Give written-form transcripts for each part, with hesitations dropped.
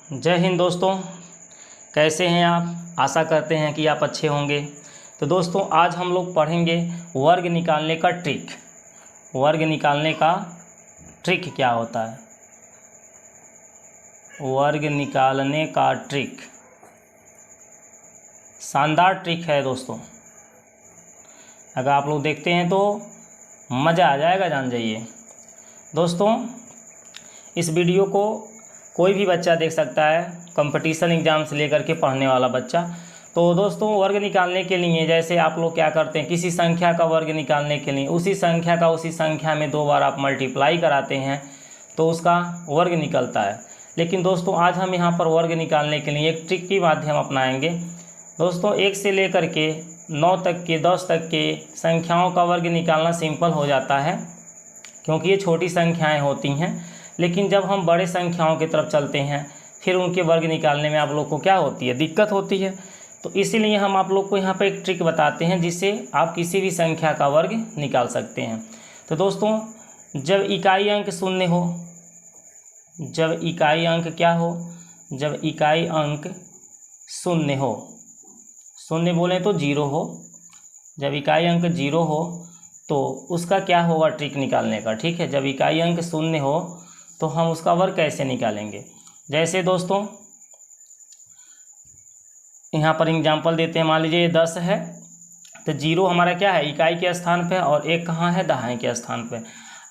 जय हिंद दोस्तों, कैसे हैं आप। आशा करते हैं कि आप अच्छे होंगे। तो दोस्तों आज हम लोग पढ़ेंगे वर्ग निकालने का ट्रिक। वर्ग निकालने का ट्रिक क्या होता है। वर्ग निकालने का ट्रिक शानदार ट्रिक है दोस्तों। अगर आप लोग देखते हैं तो मज़ा आ जाएगा, जान जाइए। दोस्तों इस वीडियो को कोई भी बच्चा देख सकता है, कंपटीशन एग्ज़ाम से लेकर के पढ़ने वाला बच्चा। तो दोस्तों वर्ग निकालने के लिए जैसे आप लोग क्या करते हैं, किसी संख्या का वर्ग निकालने के लिए उसी संख्या में 2 बार आप मल्टीप्लाई कराते हैं तो उसका वर्ग निकलता है। लेकिन दोस्तों आज हम यहाँ पर वर्ग निकालने के लिए एक ट्रिक की माध्यम अपनाएंगे। दोस्तों 1 से लेकर के 9 तक के 10 तक के संख्याओं का वर्ग निकालना सिंपल हो जाता है, क्योंकि ये छोटी संख्याएँ होती हैं। लेकिन जब हम बड़े संख्याओं की तरफ चलते हैं फिर उनके वर्ग निकालने में आप लोग को क्या होती है, दिक्कत होती है। तो इसीलिए हम आप लोग को यहाँ पर एक ट्रिक बताते हैं जिससे आप किसी भी संख्या का वर्ग निकाल सकते हैं। तो दोस्तों जब इकाई अंक शून्य हो, जब इकाई अंक क्या हो, जब इकाई अंक शून्य हो, शून्य बोलें तो 0 हो, जब इकाई अंक 0 हो तो उसका क्या होगा ट्रिक निकालने का। ठीक है, जब इकाई अंक शून्य हो तो हम उसका वर्ग कैसे निकालेंगे। जैसे दोस्तों यहाँ पर एग्जांपल देते हैं, मान लीजिए 10 है तो 0 हमारा क्या है, इकाई के स्थान पे, और 1 कहाँ है, दहाई के स्थान पे।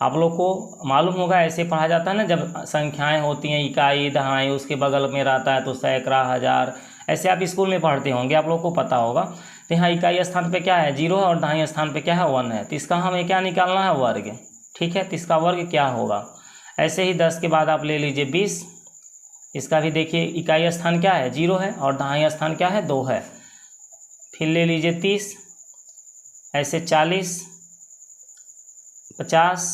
आप लोग को मालूम होगा ऐसे पढ़ा जाता है ना, जब संख्याएं होती हैं इकाई दहाई उसके बगल में रहता है तो सैकड़ा हजार, ऐसे आप स्कूल में पढ़ते होंगे, आप लोग को पता होगा। तो यहाँ इकाई स्थान पे क्या है 0 है और दहाई स्थान पे क्या है 1 है, तो इसका हमें क्या निकालना है, वर्ग। ठीक है, तो इसका वर्ग क्या होगा। ऐसे ही 10 के बाद आप ले लीजिए 20, इसका भी देखिए इकाई स्थान क्या है 0 है और दहाई स्थान क्या है 2 है। फिर ले लीजिए 30, ऐसे 40, 50,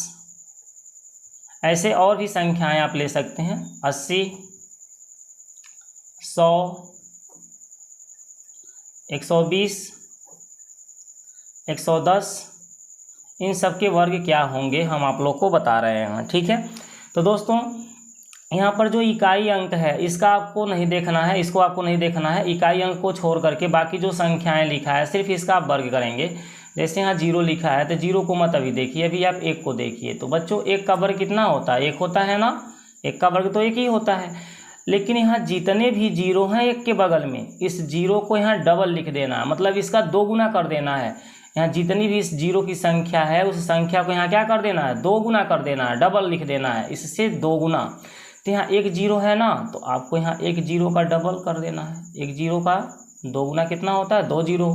ऐसे और भी संख्याएं आप ले सकते हैं, 80, 100, 120, 110, इन सब के वर्ग क्या होंगे हम आप लोग को बता रहे हैं। ठीक है, तो दोस्तों यहाँ पर जो इकाई अंक है इसका आपको नहीं देखना है, इसको आपको नहीं देखना है। इकाई अंक को छोड़ करके बाकी जो संख्याएं लिखा है सिर्फ इसका आप वर्ग करेंगे। जैसे यहाँ 0 लिखा है तो 0 को मत अभी देखिए, अभी आप 1 को देखिए। तो बच्चों 1 का वर्ग कितना होता है, 1 होता है ना, 1 का वर्ग तो 1 ही होता है। लेकिन यहाँ जितने भी 0 हैं 1 के बगल में, इस 0 को यहाँ डबल लिख देना है, मतलब इसका 2 गुना कर देना है। यहाँ जितनी भी इस 0 की संख्या है उस संख्या को यहाँ क्या कर देना है, 2 गुना कर देना है, डबल लिख देना है, इससे 2 गुना। तो यहाँ 1 0 है ना, तो आपको यहाँ 1 0 का डबल कर देना है। 1 0 का 2 गुना कितना होता है, 2 0।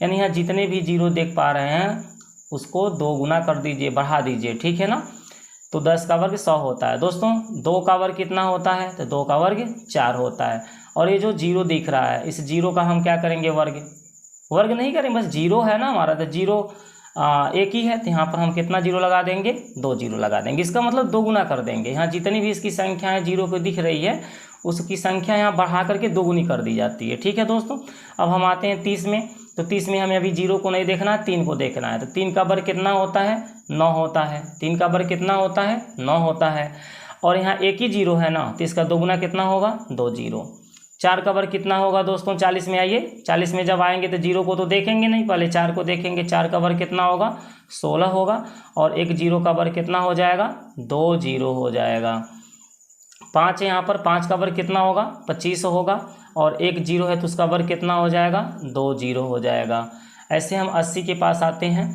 यानी यहाँ जितने भी 0 देख पा रहे हैं उसको 2 गुना कर दीजिए, बढ़ा दीजिए। ठीक है ना, तो 10 का वर्ग 100 होता है। दोस्तों 2 का वर्ग कितना होता है, तो 2 का वर्ग 4 होता है। और ये जो 0 दिख रहा है इस 0 का हम क्या करेंगे, वर्ग नहीं करेंगे, बस 0 है ना हमारा, तो 0 एक ही है, तो यहाँ पर हम कितना 0 लगा देंगे, 2 0 लगा देंगे। इसका मतलब 2 गुना कर देंगे। यहाँ जितनी भी इसकी संख्याएं 0 को दिख रही है उसकी संख्या यहाँ बढ़ा करके 2 गुनी कर दी जाती है। ठीक है दोस्तों, अब हम आते हैं 30 में। तो 30 में हमें अभी 0 को नहीं देखना है, 3 को देखना है। तो 3 का वर्ग कितना होता है, 9 होता है। 3 का वर्ग कितना होता है, 9 होता है। और यहाँ एक ही 0 है ना, तो इसका 2 गुना कितना होगा, 2 0। 4 का वर्ग कितना होगा दोस्तों, 40 में आइए। 40 में जब आएंगे तो 0 को तो देखेंगे नहीं, पहले 4 को देखेंगे। 4 का वर्ग कितना होगा, 16 होगा। और 1 0 का वर्ग कितना हो जाएगा, 2 0 हो जाएगा। 5 है यहाँ पर, 5 का वर्ग कितना होगा, 25 होगा। और 1 0 है तो उसका वर्ग कितना हो जाएगा, 2 0 हो जाएगा। ऐसे हम 80 के पास आते हैं।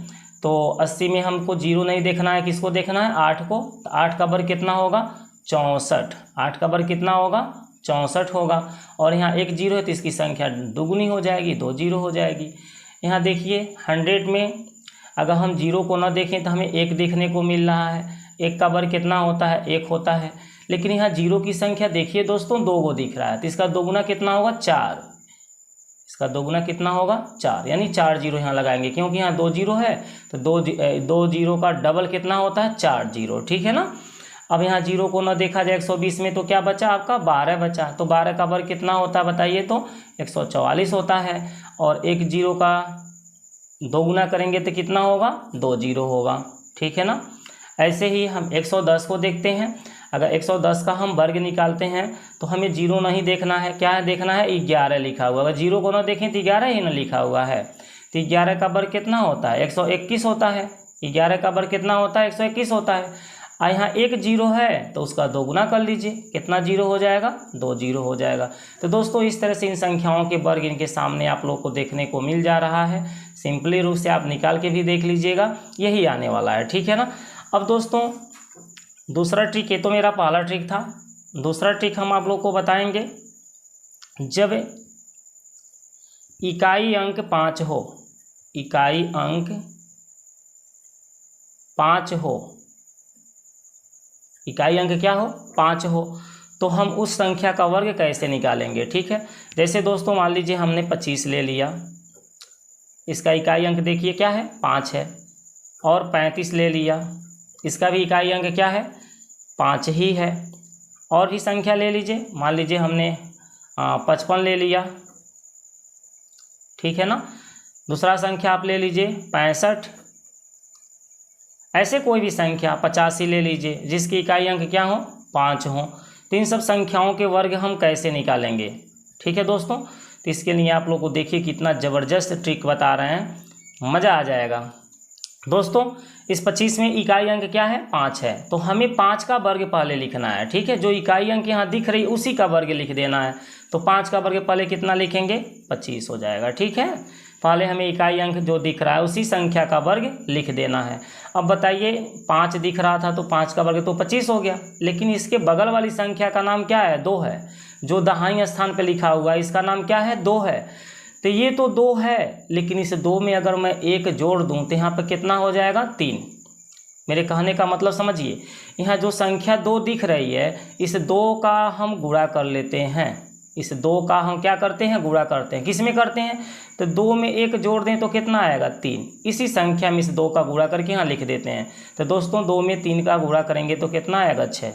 तो 80 में हमको 0 नहीं देखना है, किसको देखना है, 8 को। तो 8 का वर्ग कितना होगा, 64। 8 का वर्ग कितना होगा, 64 होगा। और यहाँ 1 0 है तो इसकी संख्या दुगुनी हो जाएगी, 2 0 हो जाएगी। यहाँ देखिए 100 में अगर हम 0 को ना देखें तो हमें 1 देखने को मिल रहा है। 1 का वर्ग कितना होता है, 1 होता है। लेकिन यहाँ 0 की संख्या देखिए दोस्तों 2 को दिख रहा है, तो इसका 2 गुना कितना होगा, 4। इसका 2 गुना कितना होगा, 4, यानी 4 0 यहाँ लगाएंगे, क्योंकि यहाँ 2 0 है तो 2 0 का डबल कितना होता है, 4 0। ठीक है ना। अब यहाँ 0 को ना देखा जाए 120 में तो क्या बचा आपका, 12 बचा। तो 12 का वर्ग कितना होता है बताइए, तो 144 होता है। और 1 0 का 2 गुना करेंगे तो कितना होगा, 2 0 होगा। ठीक है ना। ऐसे ही हम 110 को देखते हैं। अगर 110 का हम वर्ग निकालते हैं तो हमें 0 नहीं देखना है, क्या है देखना है 11 लिखा हुआ। अगर 0 को ना देखें तो 11 ही ना लिखा हुआ है, तो 11 का वर्ग कितना होता है 121 होता है। 11 का वर्ग कितना होता है 121 होता है। यहाँ एक 0 है तो उसका 2 गुना कर लीजिए, कितना 0 हो जाएगा 2 0 हो जाएगा। तो दोस्तों इस तरह से इन संख्याओं के वर्ग इनके सामने आप लोग को देखने को मिल जा रहा है। सिंपली रूप से आप निकाल के भी देख लीजिएगा, यही आने वाला है, ठीक है ना। अब दोस्तों दूसरा ट्रिक, ये तो मेरा पहला ट्रिक था। दूसरा ट्रिक हम आप लोग को बताएंगे, जब इकाई अंक 5 हो, इकाई अंक 5 हो, इकाई अंक क्या हो 5 हो, तो हम उस संख्या का वर्ग कैसे निकालेंगे, ठीक है। जैसे दोस्तों मान लीजिए हमने 25 ले लिया, इसका इकाई अंक देखिए क्या है 5 है, और 35 ले लिया, इसका भी इकाई अंक क्या है 5 ही है। और भी संख्या ले लीजिए, मान लीजिए हमने 55 ले लिया, ठीक है ना। दूसरा संख्या आप ले लीजिए 65, ऐसे कोई भी संख्या 85 ले लीजिए जिसकी इकाई अंक क्या हो 5 हो। तो इन सब संख्याओं के वर्ग हम कैसे निकालेंगे, ठीक है दोस्तों। तो इसके लिए आप लोग को देखिए कितना ज़बरदस्त ट्रिक बता रहे हैं, मज़ा आ जाएगा। दोस्तों इस 25 में इकाई अंक क्या है 5 है, तो हमें 5 का वर्ग पहले लिखना है, ठीक है। जो इकाई अंक यहाँ दिख रही उसी का वर्ग लिख देना है। तो 5 का वर्ग पहले कितना लिखेंगे 25 हो जाएगा, ठीक है। पहले हमें इकाई अंक जो दिख रहा है उसी संख्या का वर्ग लिख देना है। अब बताइए 5 दिख रहा था तो 5 का वर्ग तो 25 हो गया, लेकिन इसके बगल वाली संख्या का नाम क्या है 2 है, जो दाहिने स्थान पर लिखा हुआ है इसका नाम क्या है 2 है। तो ये तो 2 है, लेकिन इस 2 में अगर मैं 1 जोड़ दूं तो यहाँ पर कितना हो जाएगा 3। मेरे कहने का मतलब समझिए, यहाँ जो संख्या 2 दिख रही है इस 2 का हम गुणा कर लेते हैं, इस 2 का हम क्या करते हैं गुणा करते हैं। किस में करते हैं, तो 2 में 1 जोड़ दें तो कितना आएगा 3। इसी संख्या में इस 2 का गुणा करके यहाँ लिख देते हैं। तो दोस्तों 2 में 3 का गुणा करेंगे तो कितना आएगा 6,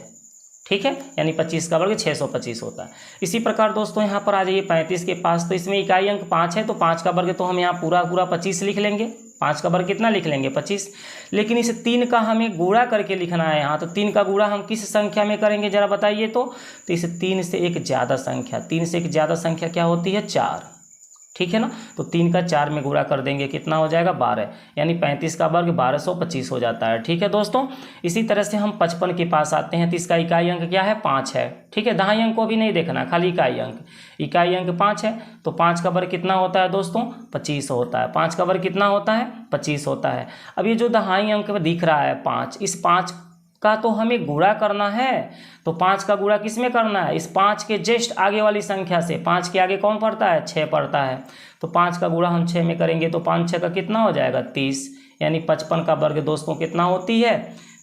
ठीक है, यानी 25 का वर्ग 625 होता है। इसी प्रकार दोस्तों यहाँ पर आ जाइए 35 के पास, तो इसमें इकाई अंक 5 है तो 5 का वर्ग तो हम यहाँ पूरा 25 लिख लेंगे। 5 का वर्ग कितना लिख लेंगे 25, लेकिन इस 3 का हमें गुणा करके लिखना है यहाँ। तो 3 का गुणा हम किस संख्या में करेंगे जरा बताइए। तो इस 3 से एक ज़्यादा संख्या, 3 से एक ज़्यादा संख्या क्या होती है 4, ठीक है ना। तो 3 का 4 में गुणा कर देंगे कितना हो जाएगा 12, यानी 35 का वर्ग 1225 हो जाता है, ठीक है दोस्तों। इसी तरह से हम 55 के पास आते हैं, तो इसका इकाई अंक क्या है 5 है, ठीक है। दहाई अंक को भी नहीं देखना, खाली इकाई अंक। इकाई अंक 5 है तो 5 का वर्ग कितना होता है दोस्तों 25 होता है। 5 का वर्ग कितना होता है 25 होता है। अब ये जो दहाई अंक में दिख रहा है 5, इस 5 का तो हमें गुणा करना है। तो 5 का गुणा किस में करना है, इस 5 के जस्ट आगे वाली संख्या से। 5 के आगे कौन पड़ता है 6 पड़ता है, तो 5 का गुणा हम 6 में करेंगे तो 5 6 का कितना हो जाएगा 30, यानी 55 का वर्ग दोस्तों कितना होती है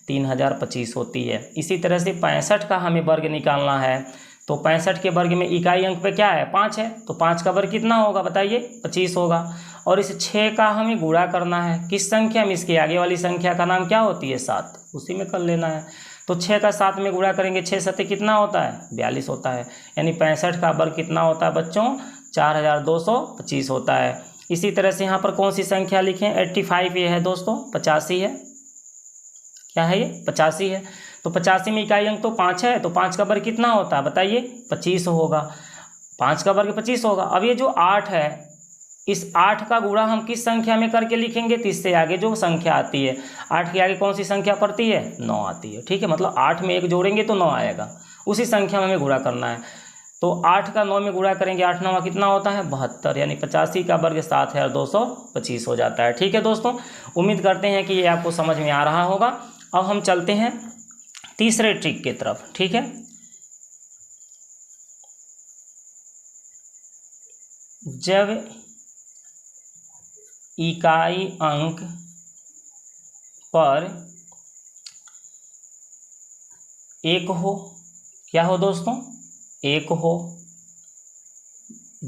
3025 होती है। इसी तरह से 65 का हमें वर्ग निकालना है, तो 65 के वर्ग में इकाई अंक पे क्या है 5 है, तो 5 का वर्ग कितना होगा बताइए 25 होगा। और इस 6 का हमें गुणा करना है किस संख्या में, इसके आगे वाली संख्या का नाम क्या होती है 7, उसी में कर लेना है। तो 6 का 7 में गुणा करेंगे 6 7 कितना होता है 42 होता है, यानी 65 का वर्ग कितना होता है बच्चों 4225 होता है। इसी तरह से यहाँ पर कौन सी संख्या लिखें 85, ये है दोस्तों 85 है, क्या है ये 85 है। तो 85 में इकाई अंक तो 5 है, तो 5 का वर्ग कितना होता है बताइए 25 होगा। 5 का वर्ग 25 होगा। अब ये जो 8 है, इस 8 का गुणा हम किस संख्या में करके लिखेंगे, तो इससे आगे जो संख्या आती है 8 के आगे कौन सी संख्या पड़ती है 9 आती है, ठीक है। मतलब 8 में 1 जोड़ेंगे तो 9 आएगा, उसी संख्या में हमें गुणा करना है। तो 8 का 9 में गुणा करेंगे 8 9 कितना होता है 72, यानी 85 का वर्ग 7225 हो जाता है, ठीक है दोस्तों। उम्मीद करते हैं कि ये आपको समझ में आ रहा होगा। अब हम चलते हैं तीसरे ट्रिक की तरफ, ठीक है। जब इकाई अंक पर 1 हो, क्या हो दोस्तों 1 हो,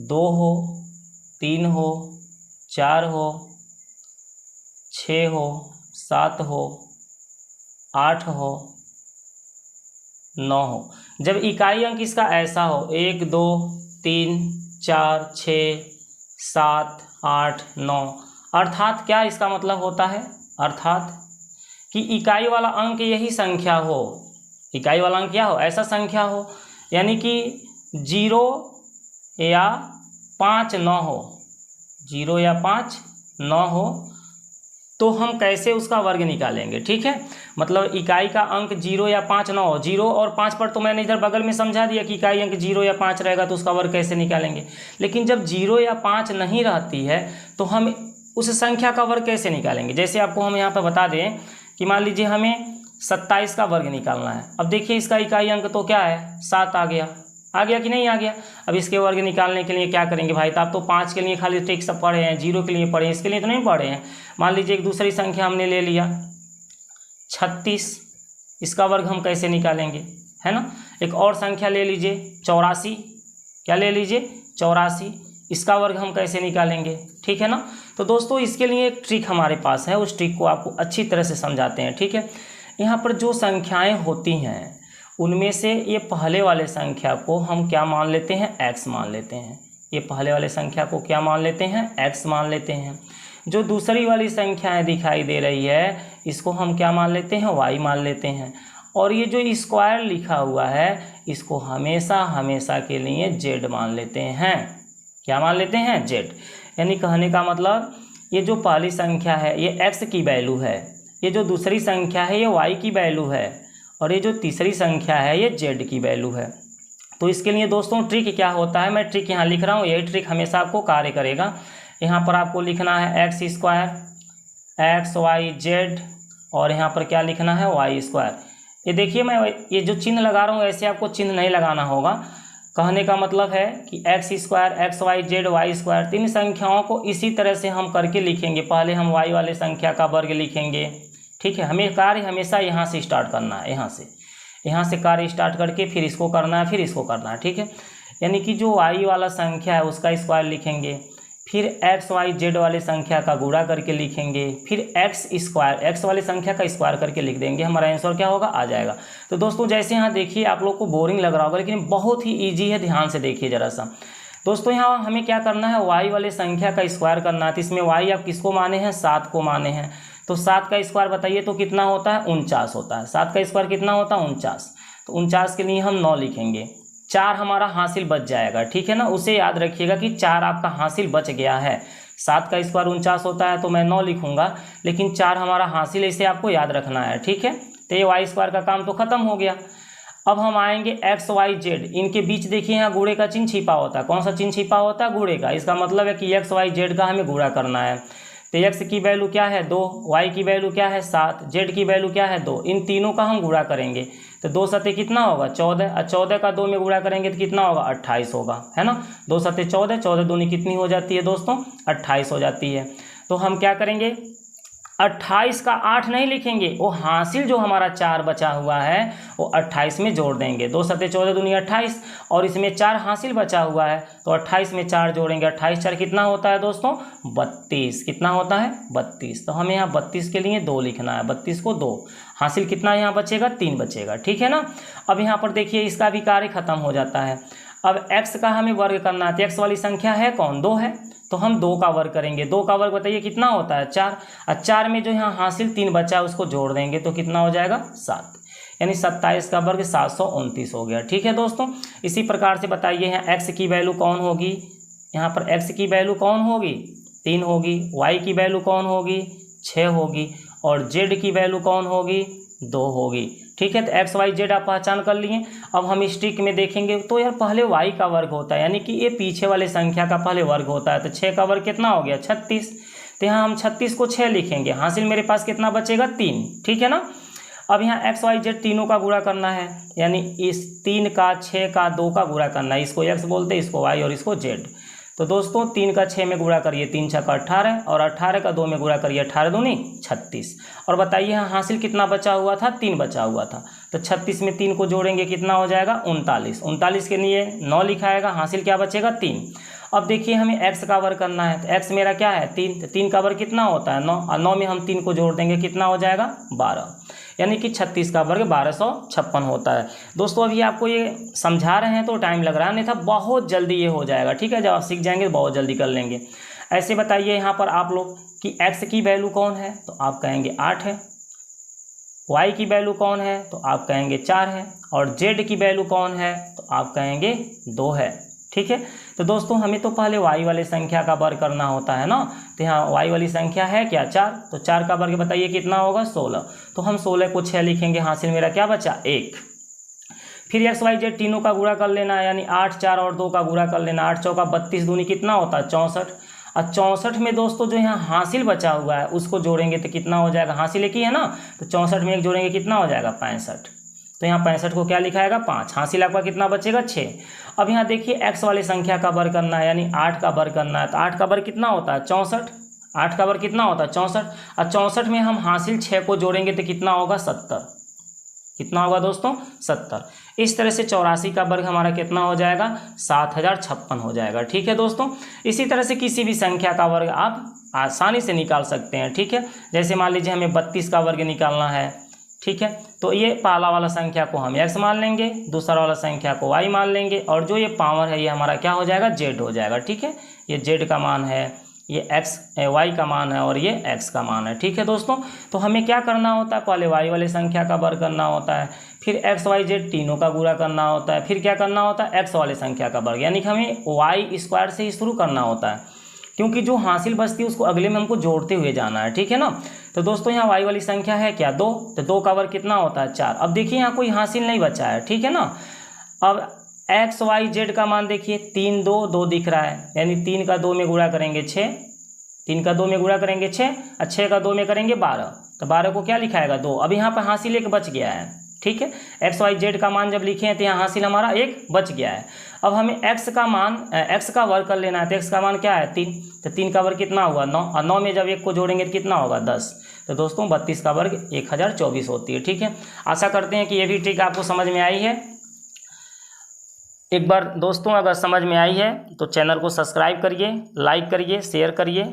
2 हो, 3 हो, 4 हो, 6 हो, 7 हो, 8 हो, 9 हो। जब इकाई अंक इसका ऐसा हो 1 2 3 4 6 7 8 9, अर्थात क्या इसका मतलब होता है, अर्थात कि इकाई वाला अंक यही संख्या हो, इकाई वाला अंक क्या हो, ऐसा संख्या हो यानी कि 0 या 5 न हो, 0 या 5 न हो, तो हम कैसे उसका वर्ग निकालेंगे। ठीक है, मतलब इकाई का अंक 0 या 5 न हो, 0 और 5 पर तो मैंने इधर बगल में समझा दिया कि इकाई अंक 0 या 5 रहेगा तो उसका वर्ग कैसे निकालेंगे। लेकिन जब 0 या 5 नहीं रहती है तो हम उस संख्या का वर्ग कैसे निकालेंगे। जैसे आपको हम यहाँ पर बता दें कि मान लीजिए हमें 27 का वर्ग निकालना है। अब देखिए इसका इकाई अंक तो क्या है, 7 आ गया कि नहीं आ गया। अब इसके वर्ग निकालने के लिए क्या करेंगे भाई, तो आप तो 5 के लिए खाली ट्रिक सब पढ़े हैं, 0 के लिए पढ़े हैं, इसके लिए तो नहीं पढ़े हैं। मान लीजिए एक दूसरी संख्या हमने ले लिया 36, इसका वर्ग हम कैसे निकालेंगे, है ना। एक और संख्या ले लीजिए 84, क्या ले लीजिए 84, इसका वर्ग हम कैसे निकालेंगे, ठीक है ना। तो दोस्तों इसके लिए एक ट्रिक हमारे पास है, उस ट्रिक को आपको अच्छी तरह से समझाते हैं। ठीक है, यहाँ पर जो संख्याएं होती हैं उनमें से ये पहले वाले संख्या को हम क्या मान लेते हैं, x मान लेते हैं। ये पहले वाले संख्या को क्या मान लेते हैं, x मान लेते हैं। जो दूसरी वाली संख्याएं दिखाई दे रही है इसको हम क्या मान लेते हैं, y मान लेते हैं। और ये जो स्क्वायर लिखा हुआ है इसको हमेशा हमेशा के लिए z मान लेते हैं। क्या मान लेते हैं, z। यानी कहने का मतलब ये जो पहली संख्या है ये x की वैल्यू है, ये जो दूसरी संख्या है ये y की वैल्यू है, और ये जो तीसरी संख्या है ये z की वैल्यू है। तो इसके लिए दोस्तों ट्रिक क्या होता है, मैं ट्रिक यहाँ लिख रहा हूँ, यही ट्रिक हमेशा आपको कार्य करेगा। यहाँ पर आपको लिखना है x square X Y Z, और यहाँ पर क्या लिखना है y स्क्वायर। ये देखिए मैं ये जो चिन्ह लगा रहा हूँ ऐसे आपको चिन्ह नहीं लगाना होगा। कहने का मतलब है कि X square X Y Z Y square, तीन संख्याओं को इसी तरह से हम करके लिखेंगे। पहले हम y वाले संख्या का वर्ग लिखेंगे, ठीक है। हमें कार्य हमेशा यहाँ से स्टार्ट करना है, यहाँ से कार्य स्टार्ट करके फिर इसको करना है, फिर इसको करना है, ठीक है। यानी कि जो y वाला संख्या है उसका स्क्वायर लिखेंगे, फिर एक्स वाई जेड वाली संख्या का गुणा करके लिखेंगे, फिर एक्स स्क्वायर एक्स वाली संख्या का स्क्वायर करके लिख देंगे, हमारा आंसर क्या होगा, आ जाएगा। तो दोस्तों जैसे यहाँ देखिए आप लोग को बोरिंग लग रहा होगा लेकिन बहुत ही ईजी है, ध्यान से देखिए ज़रा सा। दोस्तों यहाँ हमें क्या करना है, y वाले संख्या का स्क्वायर करना है। तो इसमें y आप किसको माने हैं, 7 को माने हैं। तो 7 का स्क्वायर बताइए तो कितना होता है, 49 होता है। 7 का स्क्वायर कितना होता है, 49। तो 49 के लिए हम 9 लिखेंगे, 4 हमारा हासिल बच जाएगा, ठीक है ना। उसे याद रखिएगा कि 4 आपका हासिल बच गया है। 7 का स्क्वायर 49 होता है तो मैं 9 लिखूंगा, लेकिन 4 हमारा हासिल, इसे आपको याद रखना है, ठीक है। तो ये वाई स्क्वायर का काम तो खत्म हो गया। अब हम आएंगे एक्स वाई जेड, इनके बीच देखिए यहाँ गुणे का चिन्ह छिपा होता है। कौन सा चिन्ह छिपा होता है, गुणे का। इसका मतलब है कि एक्स वाई जेड का हमें गुणा करना है। तो एक्स की वैल्यू क्या है 2, वाई की वैल्यू क्या है 7, जेड की वैल्यू क्या है 2, इन तीनों का हम गुणा करेंगे। तो 2 सते कितना होगा 14, और 14 का 2 में गुणा करेंगे तो कितना होगा 28 होगा, है ना। 2 सते 14, 14 दूनी कितनी हो जाती है दोस्तों, 28 हो जाती है। तो हम क्या करेंगे, 28 का 8 नहीं लिखेंगे, वो हासिल जो हमारा 4 बचा हुआ है वो 28 में जोड़ देंगे। 2 सते 14 दूनी 28, और इसमें 4 हासिल बचा हुआ है तो 28 में 4 जोड़ेंगे। 28 4 कितना होता है दोस्तों, 32। कितना होता है 32। तो हमें यहाँ 32 के लिए 2 लिखना है, 32 को 2, हासिल कितना यहाँ बचेगा 3 बचेगा, ठीक है ना। अब यहाँ पर देखिए इसका भी कार्य खत्म हो जाता है। अब x का हमें वर्ग करना है, तो x वाली संख्या है कौन, 2 है, तो हम 2 का वर्ग करेंगे। 2 का वर्ग बताइए कितना होता है 4, और 4 में जो यहाँ हासिल 3 बचा है उसको जोड़ देंगे तो कितना हो जाएगा 7, यानी 27 का वर्ग 729 हो गया, ठीक है दोस्तों। इसी प्रकार से बताइए यहाँ x की वैल्यू कौन होगी, यहाँ पर x की वैल्यू कौन होगी 3 होगी, y की वैल्यू कौन होगी 6 होगी, और z की वैल्यू कौन होगी 2 होगी, ठीक है। तो एक्स वाई जेड आप पहचान कर लिए। अब हम इस ट्रिक में देखेंगे तो यार पहले y का वर्ग होता है, यानी कि ये पीछे वाले संख्या का पहले वर्ग होता है। तो 6 का वर्ग कितना हो गया 36, तो यहाँ हम 36 को 6 लिखेंगे, हासिल मेरे पास कितना बचेगा 3, ठीक है ना। अब यहाँ एक्स वाई जेड तीनों का गुणा करना है, यानी इस 3 का 6 का 2 का गुणा करना है। इसको x बोलते हैं, इसको y और इसको z। तो दोस्तों 3 का 6 में गुणा करिए, 3 6 का 18, और 18 का 2 में गुणा करिए, 18 दूनी 36। और बताइए यहाँ हासिल कितना बचा हुआ था, 3 बचा हुआ था। तो 36 में 3 को जोड़ेंगे कितना हो जाएगा 39, 39 के लिए 9 लिखाएगा, हासिल क्या बचेगा 3। अब देखिए हमें x का वर्ग करना है, तो x मेरा क्या है 3, तो 3 का वर्ग कितना होता है 9, और 9 में हम 3 को जोड़ देंगे कितना हो जाएगा 12, यानी कि 36 का वर्ग 1256 होता है। दोस्तों अभी आपको ये समझा रहे हैं तो टाइम लग रहा है, नहीं था बहुत जल्दी ये हो जाएगा, ठीक है। जब आप सीख जाएंगे तो बहुत जल्दी कर लेंगे। ऐसे बताइए यहाँ पर आप लोग कि x की वैल्यू कौन है, तो आप कहेंगे 8 है, y की वैल्यू कौन है, तो आप कहेंगे 4 है, और z की वैल्यू कौन है, तो आप कहेंगे 2 है। ठीक है, तो दोस्तों हमें तो पहले y वाली संख्या का वर्ग करना होता है ना, तो यहाँ y वाली संख्या है क्या 4, तो 4 का वर्ग बताइए कितना होगा 16, तो हम 16 को 6 लिखेंगे, हासिल मेरा क्या बचा 1। फिर एक्स वाई जेड तीनों का गुणा कर लेना है, यानी 8 4 और 2 का गुणा कर लेना, 8 चौका 32 दूनी कितना होता है 64, और 64 में दोस्तों जो यहाँ हासिल बचा हुआ है उसको जोड़ेंगे तो कितना हो जाएगा, हासिल एक ही है ना, तो 64 में एक जोड़ेंगे कितना हो जाएगा 65, तो यहाँ 65 को क्या लिखा जाएगा 5, हासिल आपका कितना बचेगा 6। अब यहाँ देखिए एक्स वाली संख्या का वर्ग करना है, यानी 8 का वर्ग करना है, तो 8 का वर्ग कितना होता है 64, 8 का वर्ग कितना होता है 64, और 64 में हम हासिल 6 को जोड़ेंगे तो कितना होगा 70, कितना होगा दोस्तों 70। इस तरह से 84 का वर्ग हमारा कितना हो जाएगा 7056 हो जाएगा। ठीक है दोस्तों, इसी तरह से किसी भी संख्या का वर्ग आप आसानी से निकाल सकते हैं। ठीक है, जैसे मान लीजिए हमें 32 का वर्ग निकालना है, ठीक है, तो ये पहला वाला संख्या को हम x मान लेंगे, दूसरा वाला संख्या को y मान लेंगे, और जो ये पावर है ये हमारा क्या हो जाएगा z हो जाएगा। ठीक है, ये z का मान है, ये y का मान है, और ये x का मान है। ठीक है दोस्तों, तो हमें क्या करना होता है, पहले y वाली संख्या का वर्ग करना होता है, फिर x y z तीनों का गुणा करना होता है, फिर क्या करना होता है x वाली संख्या का वर्ग, यानी कि हमें y स्क्वायर से ही शुरू करना होता है, क्योंकि जो हासिल बचती है उसको अगले में हमको जोड़ते हुए जाना है। ठीक है ना, तो दोस्तों यहाँ y वाली संख्या है क्या 2, तो 2 का वर्ग कितना होता है 4। अब देखिए यहाँ कोई हासिल नहीं बचा है। ठीक है ना, अब एक्स वाई जेड का मान देखिए 3 2 2 दिख रहा है, यानी 3 का 2 में गुणा करेंगे 6, 3 का 2 में गुणा करेंगे 6, और 6 का 2 में करेंगे 12, तो 12 को क्या लिखाएगा 2। अब यहाँ पर हासिल एक बच गया है। ठीक है, एक्स वाई जेड का मान जब लिखे हैं तो यहाँ हासिल हमारा एक बच गया है। अब हमें x का मान x का वर्ग कर लेना है, तो x का मान क्या है 3, तो 3 का वर्ग कितना हुआ 9, और 9 में जब 1 को जोड़ेंगे तो कितना होगा 10, तो दोस्तों 32 का वर्ग 1024 होती है। ठीक है, आशा करते हैं कि ये भी ट्रिक आपको समझ में आई है। एक बार दोस्तों अगर समझ में आई है तो चैनल को सब्सक्राइब करिए, लाइक करिए, शेयर करिए।